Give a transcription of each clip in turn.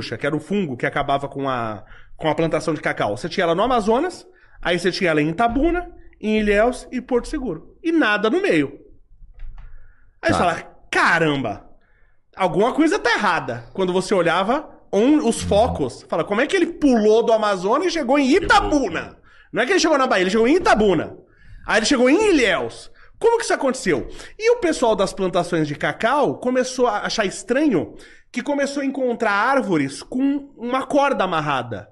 que era o fungo que acabava com a plantação de cacau. Você tinha ela no Amazonas, aí você tinha ela em Itabuna, em Ilhéus e Porto Seguro. E nada no meio. Aí você fala, caramba, alguma coisa tá errada. Quando você olhava os focos, fala, como é que ele pulou do Amazonas e chegou em Itabuna? Não é que ele chegou na Bahia, ele chegou em Itabuna. Aí ele chegou em Ilhéus. Como que isso aconteceu? E o pessoal das plantações de cacau começou a achar estranho que começou a encontrar árvores com uma corda amarrada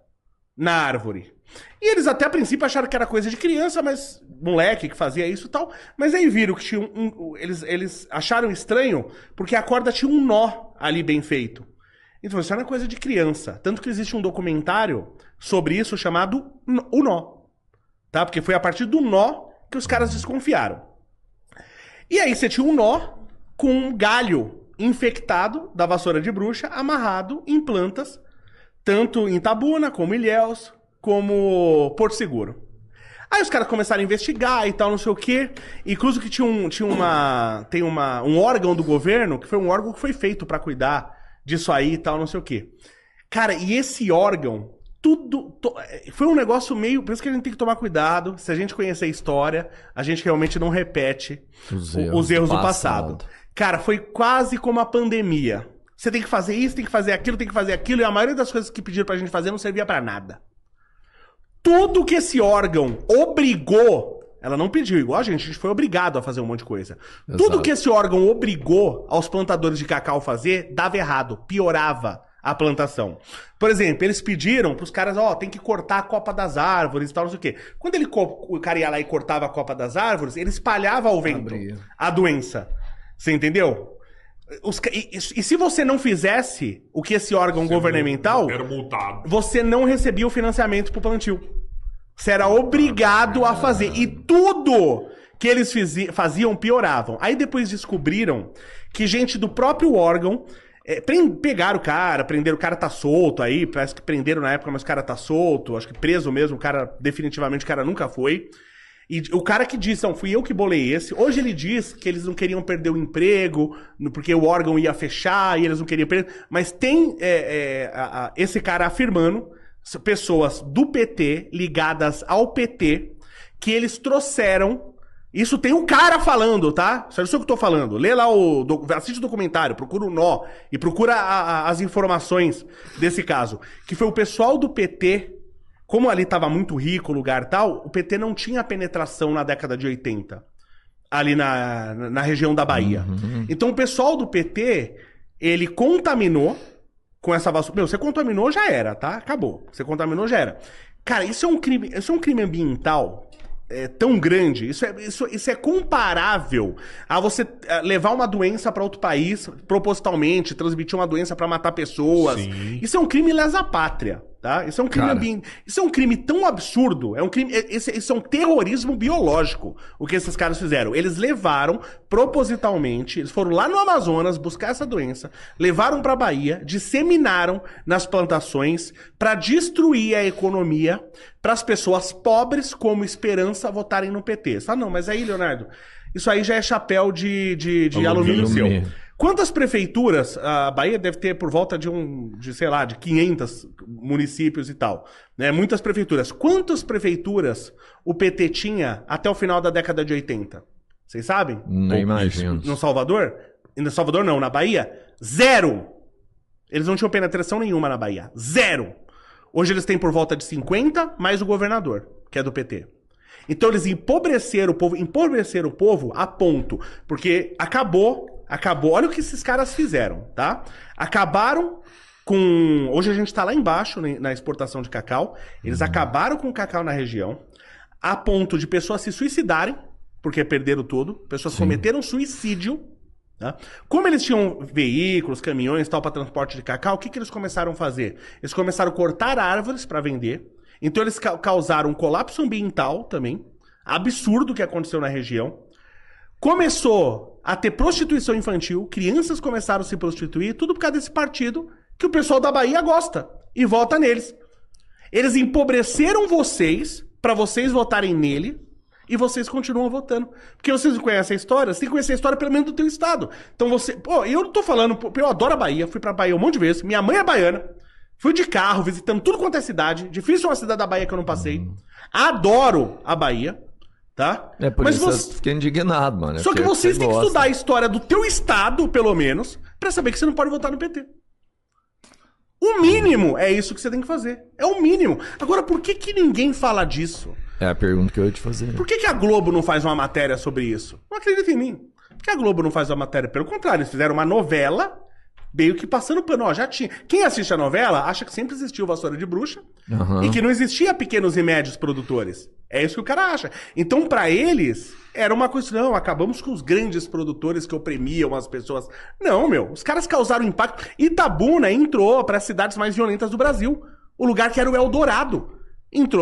na árvore. E eles até a princípio acharam que era coisa de criança, mas moleque que fazia isso e tal. Mas aí viram que tinha eles acharam estranho porque a corda tinha um nó ali bem feito. Então isso era coisa de criança. Tanto que existe um documentário sobre isso chamado O Nó. Tá? Porque foi a partir do nó que os caras desconfiaram. E aí você tinha um nó com um galho infectado da vassoura de bruxa amarrado em plantas, tanto em Itabuna, como Ilhéus, como Porto Seguro. Aí os caras começaram a investigar e tal, não sei o quê. Incluso que tem um órgão do governo, que foi um órgão que foi feito pra cuidar disso aí e tal, não sei o quê. Cara, e esse órgão, foi um negócio meio... Por isso que a gente tem que tomar cuidado. Se a gente conhecer a história, a gente realmente não repete os erros do passado. Cara, foi quase como a pandemia. Você tem que fazer isso, tem que fazer aquilo, e a maioria das coisas que pediram pra gente fazer não servia pra nada. Tudo que esse órgão obrigou... Ela não pediu, igual a gente foi obrigado a fazer um monte de coisa. Exato. Tudo que esse órgão obrigou aos plantadores de cacau fazer, dava errado, piorava a plantação. Por exemplo, eles pediram pros caras, tem que cortar a copa das árvores e tal, não sei o quê. Quando o cara ia lá e cortava a copa das árvores, ele espalhava ao vento a doença. Você entendeu? E se você não fizesse o que esse órgão governamental, era multado. Você não recebia o financiamento pro plantio. Você era obrigado a fazer. E tudo que eles faziam pioravam. Aí depois descobriram que gente do próprio órgão pegaram o cara, prenderam, o cara tá solto aí, parece que prenderam na época, mas o cara tá solto, acho que preso mesmo, o cara, definitivamente, o cara nunca foi. E o cara que disse, não, fui eu que bolei esse, hoje ele diz que eles não queriam perder o emprego, porque o órgão ia fechar e eles não queriam perder, mas tem esse cara afirmando, pessoas do PT, ligadas ao PT, que eles trouxeram... Isso tem um cara falando, tá? Isso é o que eu tô falando. Lê lá assiste o documentário, procura o nó e procura as informações desse caso. Que foi o pessoal do PT, como ali tava muito rico o lugar e tal, o PT não tinha penetração na década de 80, ali na região da Bahia. Então o pessoal do PT, ele contaminou com essa vassoura. Meu, você contaminou, já era, tá? Acabou. Você contaminou, já era. Cara, isso é um crime ambiental... tão grande, isso é comparável a você levar uma doença para outro país propositalmente, transmitir uma doença para matar pessoas. Sim. Isso é um crime lesa pátria, tá? Isso é um crime isso é um crime tão absurdo, isso é um terrorismo biológico, o que esses caras fizeram. Eles levaram propositalmente, eles foram lá no Amazonas buscar essa doença, levaram para Bahia, disseminaram nas plantações para destruir a economia, para as pessoas pobres como esperança votarem no PT. Não, mas aí, Leonardo, isso aí já é chapéu de alumínio seu. Quantas prefeituras, a Bahia deve ter por volta de 500 municípios e tal, né? Muitas prefeituras. Quantas prefeituras o PT tinha até o final da década de 80? Vocês sabem? Não imagino. No Salvador? No Salvador não, na Bahia? 0! Eles não tinham penetração nenhuma na Bahia. 0! Hoje eles têm por volta de 50, mais o governador, que é do PT. Então eles empobreceram o povo a ponto, porque acabou, olha o que esses caras fizeram, tá? Acabaram com... Hoje a gente tá lá embaixo na exportação de cacau, eles acabaram com o cacau na região, a ponto de pessoas se suicidarem, porque perderam tudo, pessoas cometeram suicídio, tá? Como eles tinham veículos, caminhões e tal para transporte de cacau, o que eles começaram a fazer? Eles começaram a cortar árvores para vender. Então eles causaram um colapso ambiental também, absurdo que aconteceu na região. Começou a ter prostituição infantil, crianças começaram a se prostituir, tudo por causa desse partido que o pessoal da Bahia gosta e vota neles. Eles empobreceram vocês para vocês votarem nele. E vocês continuam votando. Porque vocês não conhecem a história, você tem que conhecer a história pelo menos do teu estado. Então você... eu não tô falando... Eu adoro a Bahia, fui pra Bahia um monte de vezes. Minha mãe é baiana. Fui de carro, visitando tudo quanto é cidade. Difícil uma cidade da Bahia que eu não passei. Adoro a Bahia, tá? É por Mas isso eu fiquei indignado, mano. Só que vocês têm que estudar a história do teu estado, pelo menos, pra saber que você não pode votar no PT. O mínimo é isso que você tem que fazer. É o mínimo. Agora, por que que ninguém fala disso? É a pergunta que eu ia te fazer. Por que que a Globo não faz uma matéria sobre isso? Não acredita em mim. Por que a Globo não faz uma matéria? Pelo contrário, eles fizeram uma novela, meio que passando pano. Ó, já tinha. Quem assiste a novela acha que sempre existiu Vassoura de Bruxa e que não existia pequenos e médios produtores. É isso que o cara acha. Então, pra eles, era uma coisa, não, acabamos com os grandes produtores que oprimiam as pessoas. Não, meu, os caras causaram impacto. Itabuna entrou para as cidades mais violentas do Brasil. O lugar que era o Eldorado. Entrou